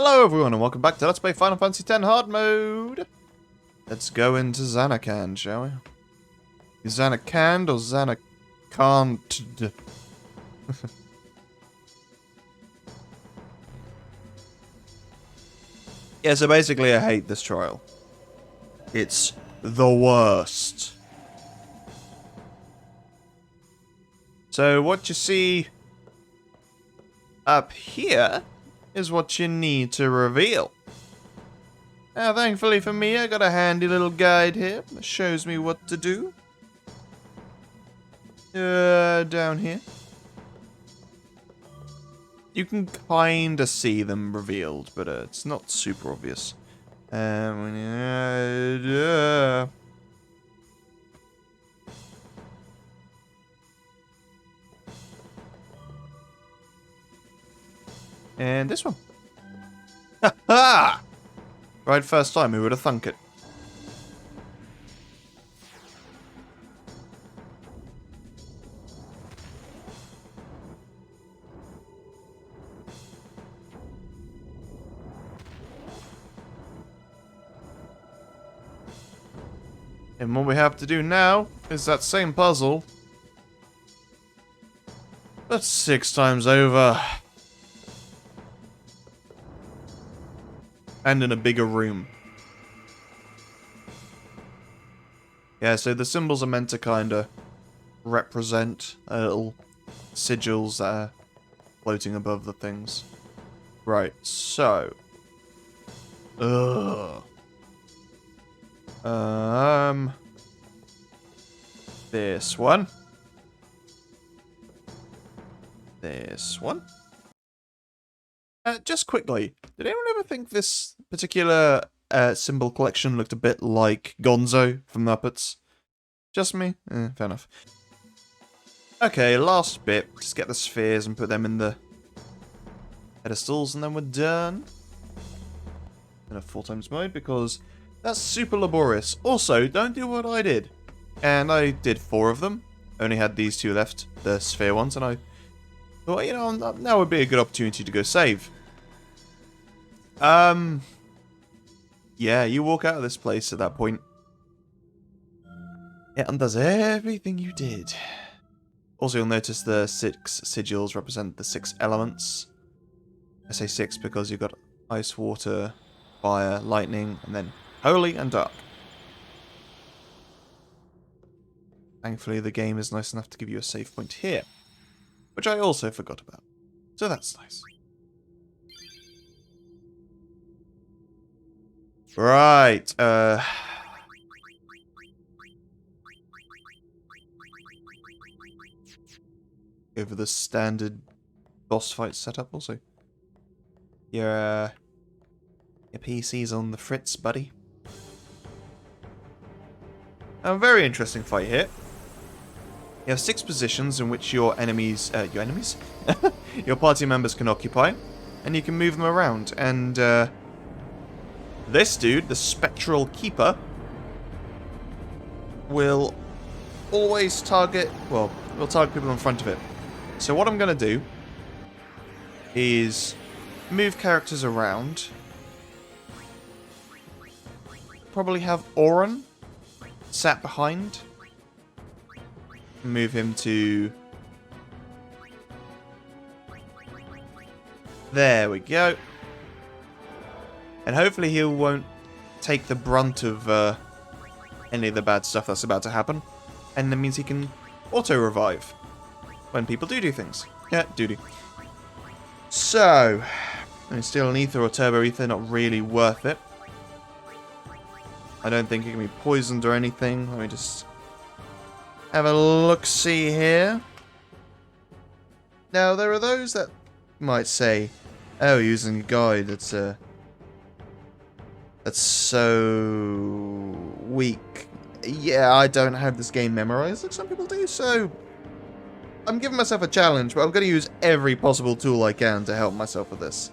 Hello everyone and welcome back to Let's Play Final Fantasy X Hard Mode. Let's go into Xanarkand, shall we? Xanarkand or Xanarkand? Yeah, so basically I hate this trial. It's the worst. So what you see up here is what you need to reveal. Now, thankfully for me, I got a handy little guide here that shows me what to do. Down here. You can kinda see them revealed, but it's not super obvious. And this one. Ha ha! Right first time, who would have thunk it? And what we have to do now is that same puzzle, but 6 times over. And in a bigger room. Yeah, so the symbols are meant to kinda represent little sigils that are floating above the things. Right, so. This one. This one. Just quickly, did anyone ever think this particular symbol collection looked a bit like Gonzo from Muppets? Just me? Fair enough. Okay, last bit. Just get the spheres and put them in the pedestals, and then we're done. In a 4 times mode, because that's super laborious. Also, don't do what I did. And I did 4 of them. Only had these 2 left, the sphere ones, and I thought, you know, now would be a good opportunity to go save. Yeah, you walk out of this place at that point. It undoes everything you did. Also, you'll notice the 6 sigils represent the 6 elements. I say 6 because you've got ice, water, fire, lightning, and then holy and dark. Thankfully, the game is nice enough to give you a save point here, which I also forgot about. So that's nice. Right, over the standard boss fight setup also. Your PC's on the fritz, buddy. A very interesting fight here. You have 6 positions in which your your party members can occupy, and you can move them around, and this dude, the Spectral Keeper, will always target, well, will target people in front of it. So what I'm going to do is move characters around. Probably have Auron sat behind. Move him to... There we go. And hopefully he won't take the brunt of any of the bad stuff that's about to happen. And that means he can auto-revive when people do things. Yeah, do. So, I mean, Steel and Ether or Turbo Ether, not really worth it. I don't think it can be poisoned or anything. Let me just have a look-see here. Now, there are those that might say, oh, using a guide, that's so weak. Yeah, I don't have this game memorized like some people do, so I'm giving myself a challenge, but I'm going to use every possible tool I can to help myself with this.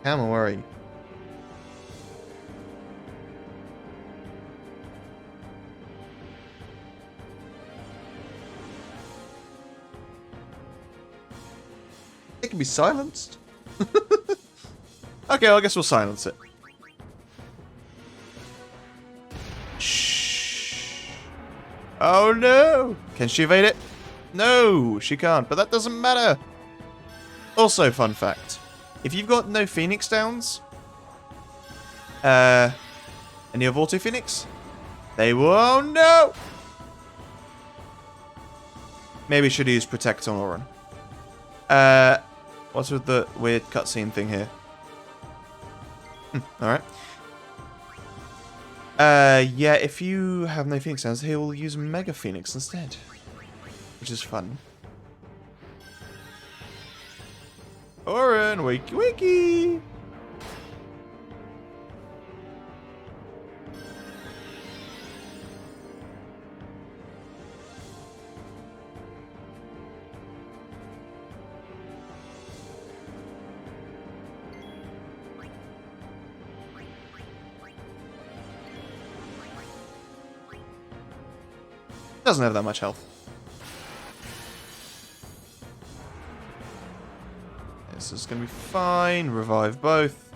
Come on, worry. It can be silenced. Okay, well, I guess we'll silence it. Shh. Oh no! Can she evade it? No, she can't, but that doesn't matter. Also, fun fact. If you've got no Phoenix downs, and you have Auto Phoenix, they will... Oh no! Maybe should use Protect on Auron. What's with the weird cutscene thing here? Alright. Yeah, if you have no Phoenix downs, he will use Mega Phoenix instead. Which is fun. Auron, wakey wakey! Doesn't have that much health. This is going to be fine. Revive both.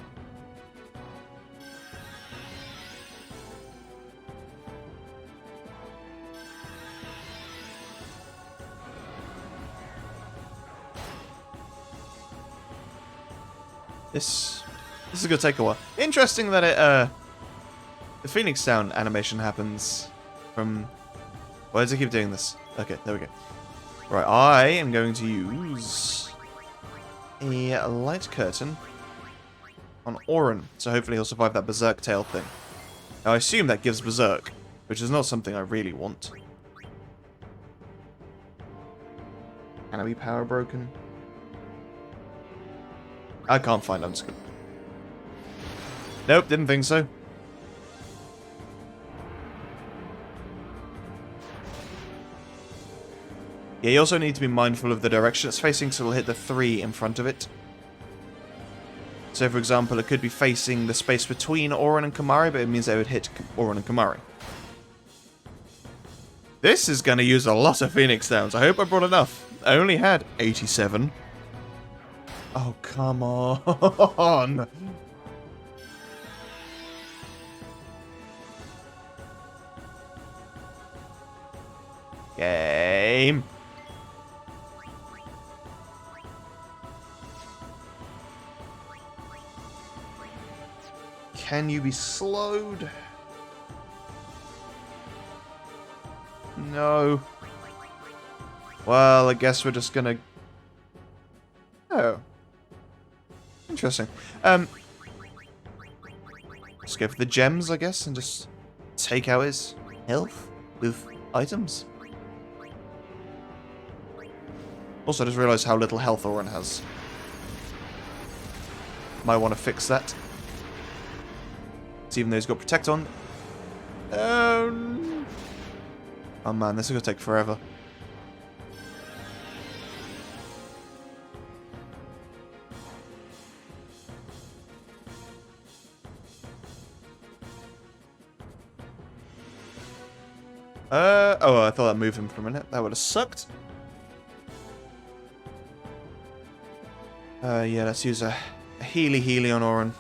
This is going to take a while. Interesting that the Phoenix Down animation happens from... Why does it keep doing this? Okay, there we go. Right, I am going to use a light curtain on Auron, so hopefully he'll survive that Berserk tail thing. Now I assume that gives Berserk, which is not something I really want. Can I be power broken? I can't find it. Nope, didn't think so. Yeah, you also need to be mindful of the direction it's facing, so it'll hit the 3 in front of it. So, for example, it could be facing the space between Auron and Kimahri, but it means it would hit Auron and Kimahri. This is going to use a lot of Phoenix Downs. I hope I brought enough. I only had 87. Oh, come on. Game. Can you be slowed? No. Well, I guess we're just gonna... Oh. Interesting. Just go for the gems, I guess, and just take out his health with items. Also, I just realised how little health Auron has. Might want to fix that. Even though he's got Protect on. Oh man, this is going to take forever. Oh, I thought that moved him for a minute. That would have sucked. Yeah, let's use a Healy on Auron.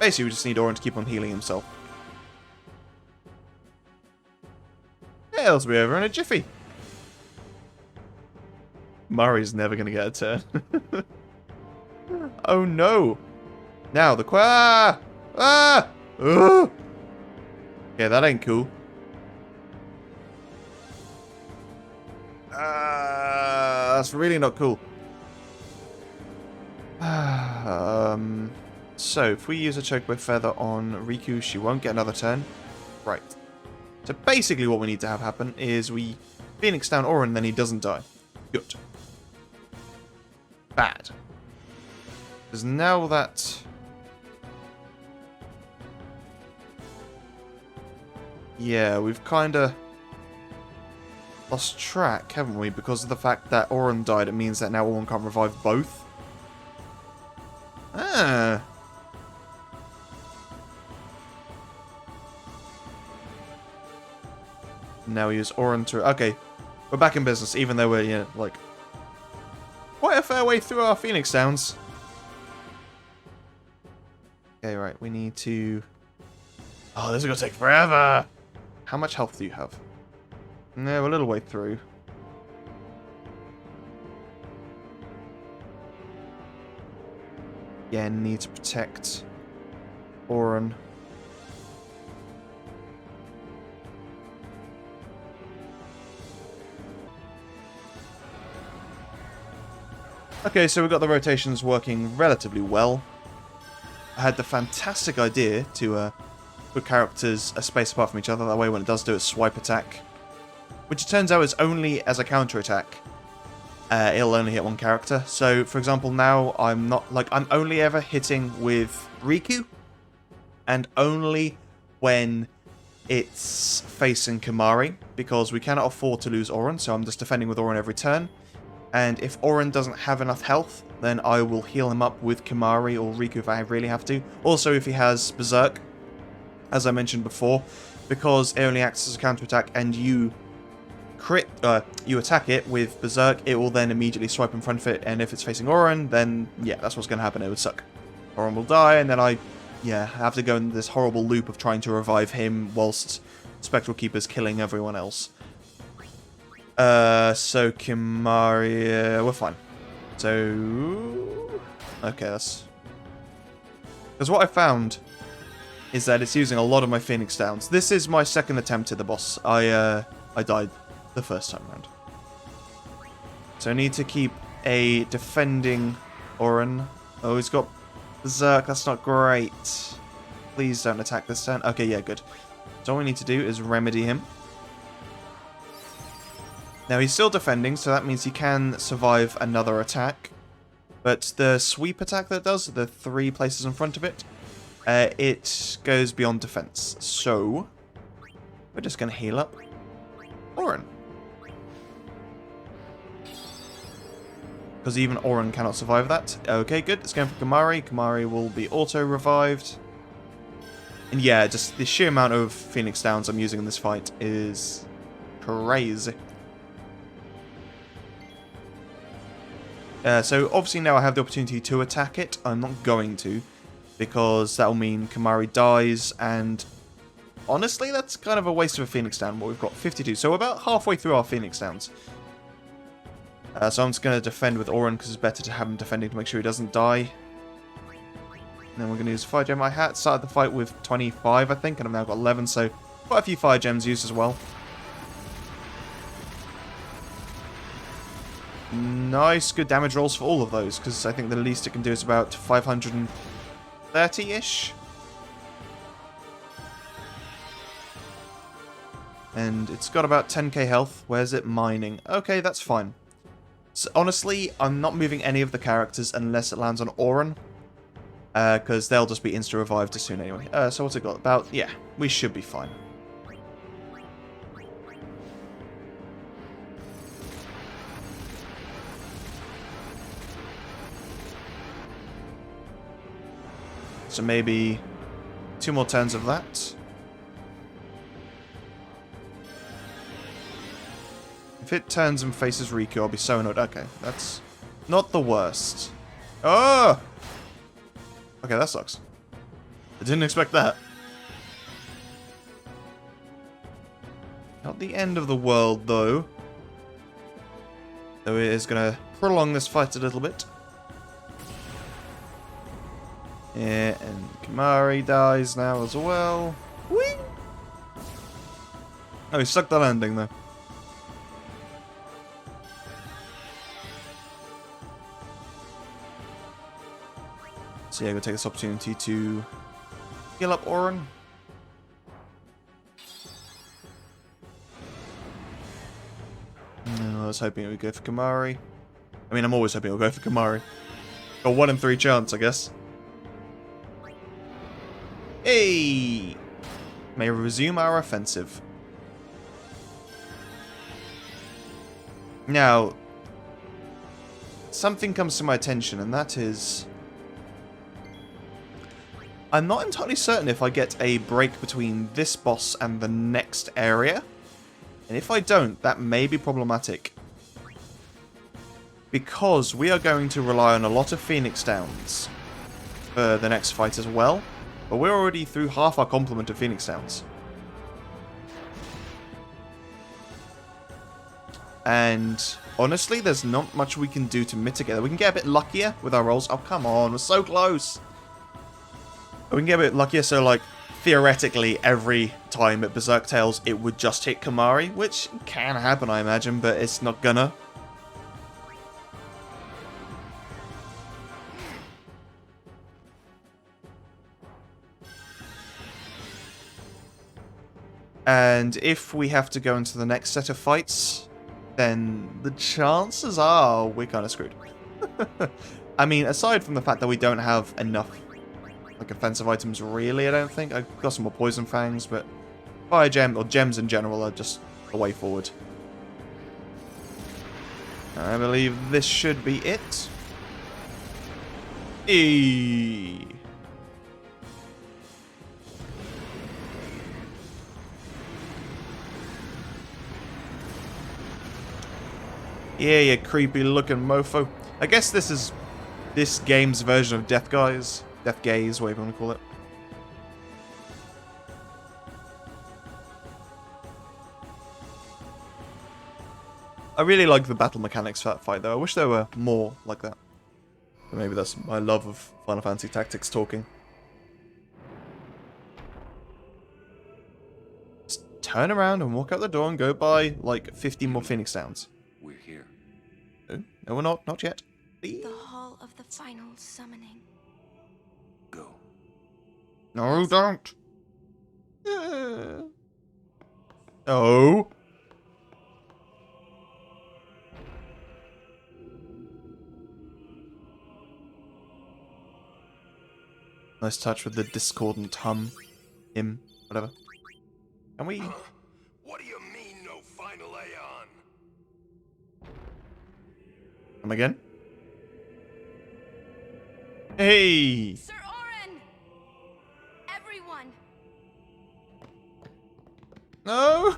Basically, we just need Auron to keep on healing himself. He'll be over in a jiffy. Murray's never going to get a turn. Oh no. Now, the Ah! Ugh! Yeah, that ain't cool. That's really not cool. So, if we use a Chocobo Feather on Riku, she won't get another turn. Right. So basically what we need to have happen is we Phoenix down Auron, then he doesn't die. Good. Bad. Because now that... Yeah, we've kind of lost track, haven't we? Because of the fact that Auron died, it means that now Auron can't revive both. Ah. Now we use Auron to... Okay, we're back in business, even though we're, you know, like, quite a fair way through our Phoenix Downs. Okay, right, we need to... Oh, this is gonna take forever! How much health do you have? No, we're a little way through. Again, need to protect Auron. Okay, so we've got the rotations working relatively well. I had the fantastic idea to put characters a space apart from each other. That way when it does do its swipe attack, which it turns out is only as a counter attack, it'll only hit one character. So, for example, now I'm only ever hitting with Riku, and only when it's facing Kimahri, because we cannot afford to lose Auron, so I'm just defending with Auron every turn. And if Auron doesn't have enough health, then I will heal him up with Kimahri or Riku if I really have to. Also, if he has Berserk, as I mentioned before, because it only acts as a counterattack and you attack it with Berserk, it will then immediately swipe in front of it, and if it's facing Auron, then yeah, that's what's going to happen. It would suck. Auron will die, and then I have to go in this horrible loop of trying to revive him whilst Spectral Keeper's killing everyone else. So Kimahri, we're fine. So, okay, that's... Because what I found is that it's using a lot of my Phoenix Downs. This is my second attempt at the boss. I died the first time around. So I need to keep a defending Auron. Oh, he's got Berserk, that's not great. Please don't attack this turn. Okay, yeah, good. So all we need to do is remedy him. Now, he's still defending, so that means he can survive another attack. But the sweep attack that it does, the 3 places in front of it, it goes beyond defense. So, we're just going to heal up Auron. Because even Auron cannot survive that. Okay, good. It's going for Kimahri. Kimahri will be auto-revived. And yeah, just the sheer amount of Phoenix Downs I'm using in this fight is crazy. So obviously now I have the opportunity to attack it. I'm not going to, because that will mean Kimahri dies, and honestly that's kind of a waste of a Phoenix Down. Well, we've got 52, so we're about halfway through our Phoenix Downs. So I'm just going to defend with Auron, because it's better to have him defending to make sure he doesn't die. And then we're going to use Fire Gem. I had started the fight with 25, I think, and I've now got 11, so quite a few Fire Gems used as well. Nice, good damage rolls for all of those, because I think the least it can do is about 530-ish. And it's got about 10k health. Where's it? Mining. Okay, that's fine. So, honestly, I'm not moving any of the characters unless it lands on Auron, because they'll just be insta-revived as soon anyway. So what's it got? About, yeah, we should be fine. So maybe 2 more turns of that. If it turns and faces Riku, I'll be so annoyed. Okay, that's not the worst. Oh! Okay, that sucks. I didn't expect that. Not the end of the world, though. Though it is going to prolong this fight a little bit. Yeah, and Kimahri dies now as well. Whee! Oh, he sucked the landing, though. So yeah, I'm going to take this opportunity to heal up Auron. No, I was hoping it would go for Kimahri. I mean, I'm always hoping it will go for Kimahri. A 1 in 3 chance, I guess. Hey! May resume our offensive. Now, something comes to my attention, and that is I'm not entirely certain if I get a break between this boss and the next area. And if I don't, that may be problematic. Because we are going to rely on a lot of Phoenix Downs for the next fight as well. But we're already through half our complement of Phoenix Downs. And honestly, there's not much we can do to mitigate that. We can get a bit luckier with our rolls. Oh, come on. We're so close. We can get a bit luckier, so like, theoretically, every time at Berserk Tales, it would just hit Kamari, which can happen, I imagine, but it's not gonna. And if we have to go into the next set of fights, then the chances are we're kind of screwed. I mean, aside from the fact that we don't have enough like offensive items, really, I don't think. I've got some more Poison Fangs, but Fire Gem, or gems in general, are just the way forward. I believe this should be it. Eee. Yeah, you creepy looking mofo. I guess this is this game's version of Death Gaze, whatever you want to call it. I really like the battle mechanics for that fight, though. I wish there were more like that. But maybe that's my love of Final Fantasy Tactics talking. Just turn around and walk out the door and go buy, like, 50 more Phoenix Downs. We're here. No, we're not. Not yet. The Hall of the Final Summoning. Go. No, don't. Oh. Nice touch with the discordant hum. Him. Whatever. Can we... What do you mean, no final Aeon? Come again? Hey! Sir Oren! Everyone! No!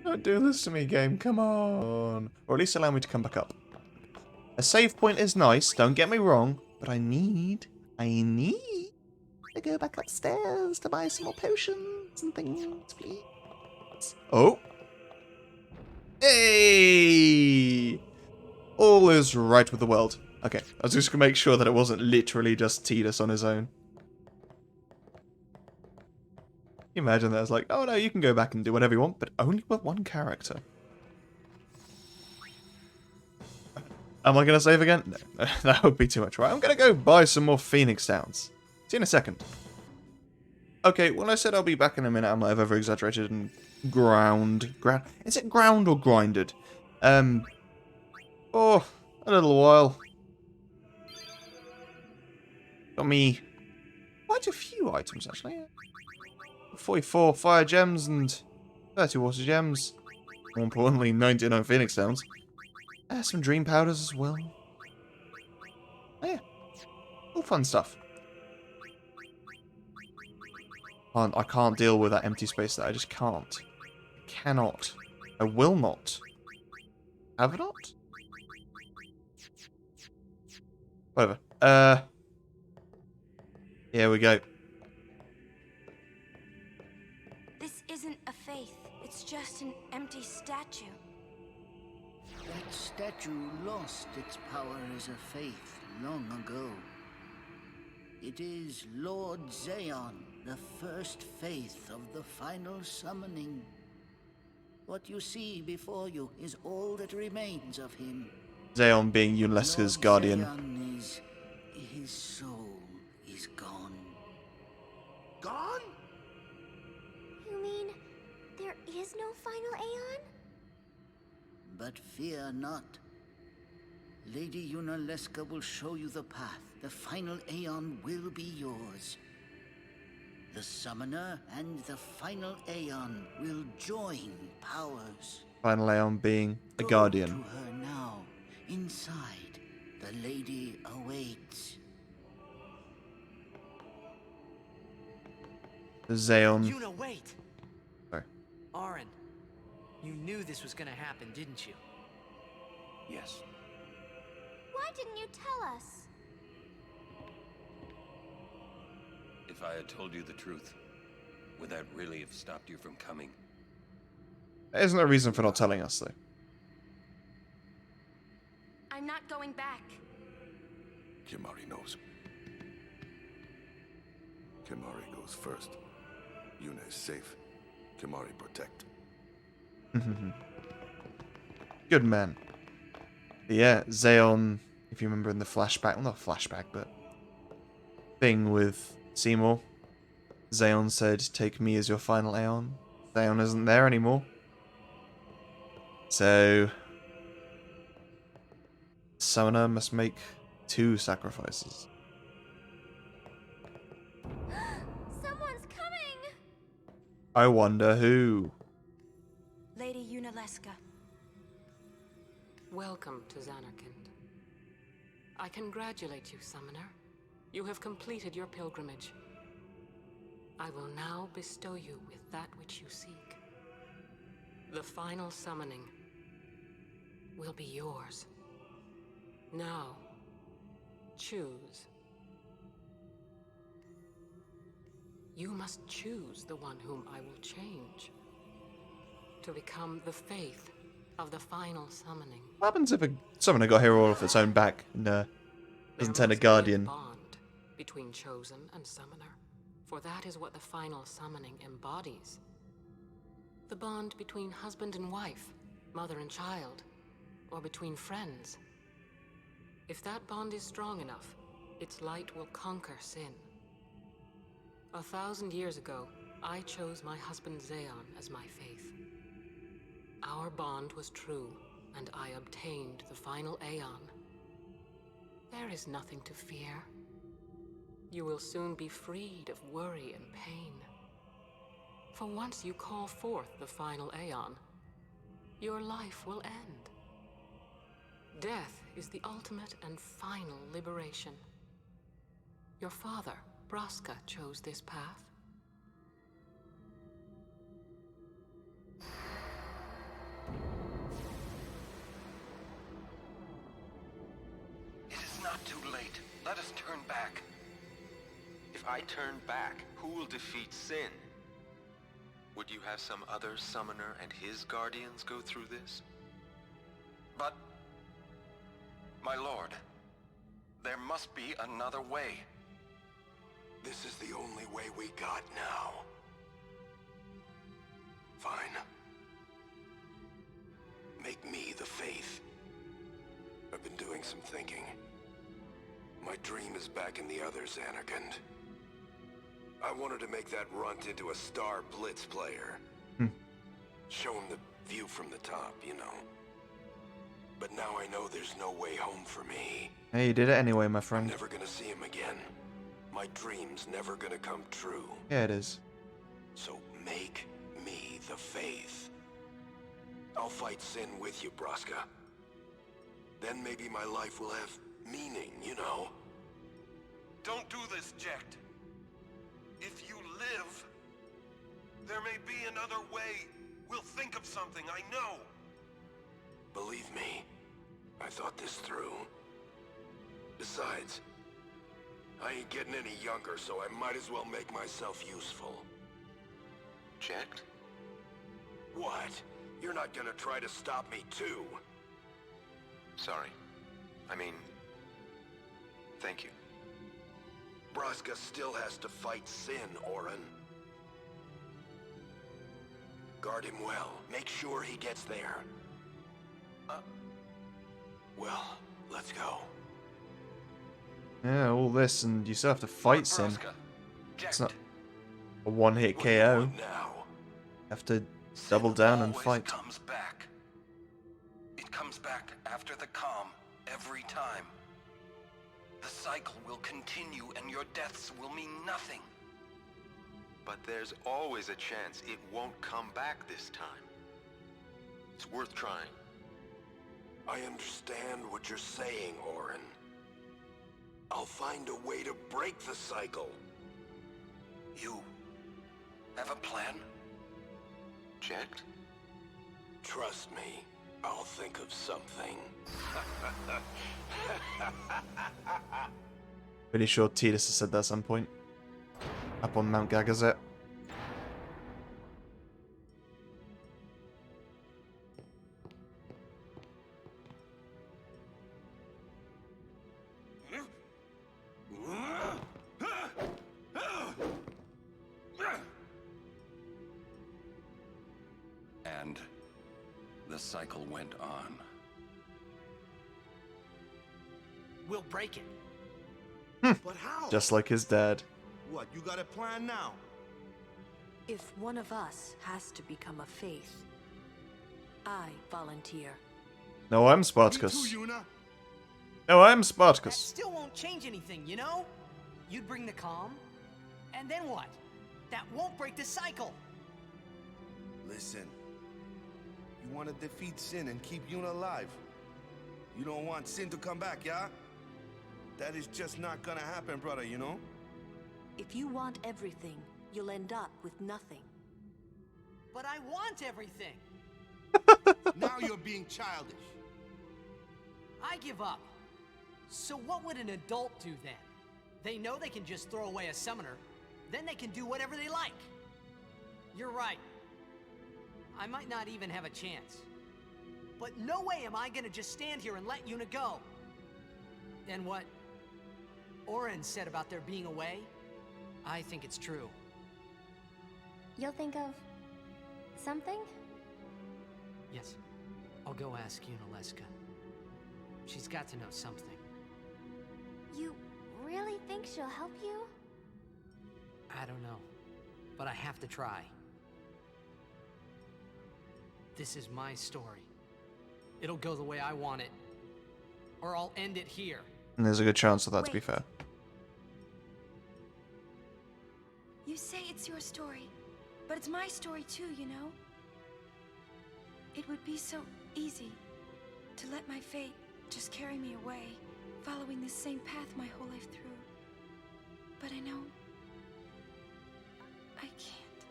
Don't do this to me, game. Come on. Or at least allow me to come back up. A save point is nice, don't get me wrong, but I need to go back upstairs to buy some more potions and things, please. Oh! Hey! All is right with the world. Okay, I was just gonna make sure that it wasn't literally just Tidus on his own. Can you imagine that? It's like, oh no, you can go back and do whatever you want, but only with one character. Am I going to save again? No, that would be too much. Right, I'm going to go buy some more Phoenix Downs. See you in a second. Okay, when I said I'll be back in a minute, I might have over-exaggerated and ground. Is it ground or grinded? Oh, a little while. Got me quite a few items, actually. 44 fire gems and 30 water gems. More importantly, 99 Phoenix Downs. Some dream powders as well. Oh, yeah. All fun stuff. I can't deal with that empty space there. I just can't. I cannot. I will not. Have I not? Whatever. Here we go. This isn't a faith. It's just an empty statue. That statue lost its power as a faith long ago. It is Lord Aeon, the first faith of the final summoning. What you see before you is all that remains of him. Aeon being Yunleska's guardian. Aeon his soul is gone. Gone? You mean there is no final Aeon? But fear not. Lady Yunleska will show you the path. The final Aeon will be yours. The Summoner and the final Aeon will join powers. Final Aeon being a Go guardian. to her now. Inside, the lady awaits. Xeon. Yuna, wait! Sorry. Auron, you knew this was gonna happen, didn't you? Yes. Why didn't you tell us? If I had told you the truth, would that really have stopped you from coming? There isn't a reason for not telling us, though. I'm not going back. Kimari knows. Kimari goes first. Yuna is safe. Kimari protect. Good man. But yeah, Xeon, if you remember in the flashback, well, not flashback, but thing with Seymour, Xeon said, "Take me as your final Aeon." Xeon isn't there anymore. So, Summoner must make 2 sacrifices. Someone's coming! I wonder who. Lady Yunaleska. Welcome to Xanarkand. I congratulate you, Summoner. You have completed your pilgrimage. I will now bestow you with that which you seek. The final summoning will be yours. Now, choose. You must choose the one whom I will change to become the faith of the final summoning. What happens if a Summoner got here all off its own back and doesn't There turn a must be Guardian? bond between chosen and summoner, for that is what the final summoning embodies. The bond between husband and wife, mother and child, or between friends. If that bond is strong enough, its light will conquer sin. 1,000 years ago, I chose my husband Xeon as my faith. Our bond was true, and I obtained the final Aeon. There is nothing to fear. You will soon be freed of worry and pain. For once you call forth the final Aeon, your life will end. Death is the ultimate and final liberation. Your father, Braska, chose this path. It is not too late. Let us turn back. If I turn back, who will defeat sin? Would you have some other summoner and his guardians go through this? But, my lord, there must be another way. This is the only way we got now. Fine. Make me the faith. I've been doing some thinking. My dream is back in the other Xanarkand. I wanted to make that runt into a star blitz player. Show him the view from the top, you know. But now I know there's no way home for me. Hey, you did it anyway, my I'm friend. never gonna see him again. My dream's never gonna come true. Yeah, it is. So make me the faith. I'll fight sin with you, Braska. Then maybe my life will have meaning, you know? Don't do this, Jecht. If you live, there may be another way. We'll think of something, I know. Believe me, I thought this through. Besides, I ain't getting any younger, so I might as well make myself useful. Jecht? What? You're not gonna try to stop me too? Sorry. I mean, thank you. Braska still has to fight sin, Auron. Guard him well. Make sure he gets there. Well, let's go. Yeah, all this, and you still have to fight Sin. Braska, It's Jecht, not a one-hit what do you KO. want now? You have to Sin double down and always fight. comes back. It comes back after the calm, every time. The cycle will continue and your deaths will mean nothing. But there's always a chance it won't come back this time. It's worth trying. I understand what you're saying, Auron. I'll find a way to break the cycle. You Have a plan? Checked? Trust me, I'll think of something. Pretty sure Tidus has said that at some point. Up on Mount Gagazet. And the cycle went on. We'll break it. But how? Just like his dad. What, you got a plan now? If one of us has to become a faith, I volunteer. No, I'm Me Spartacus. too, Yuna. No, I'm That Spartacus. still won't change anything, you know? You'd bring the calm, and then what? That won't break the cycle. Listen. You want to defeat Sin and keep Yuna alive. You don't want Sin to come back, yeah? That is just not gonna happen, brother, you know? If you want everything, you'll end up with nothing. But I want everything. Now you're being childish. I give up. So what would an adult do then? They know they can just throw away a summoner, then they can do whatever they like. You're right. I might not even have a chance. But no way am I gonna just stand here and let Yuna go. And what Oren said about there being a way, I think it's true. You'll think of something? Yes, I'll go ask Yunaleska. She's got to know something. You really think she'll help you? I don't know, but I have to try. This is my story. It'll go the way I want it, or I'll end it here. And there's a good chance of that, to be Wait. fair. You say it's your story, but it's my story too, you know? It would be so easy to let my fate just carry me away, following this same path my whole life through. But I know I can't.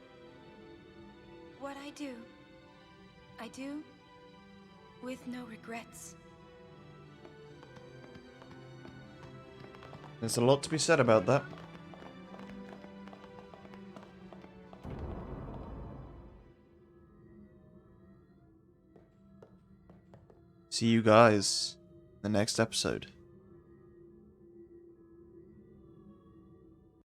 What I do with no regrets. There's a lot to be said about that. See you guys in the next episode.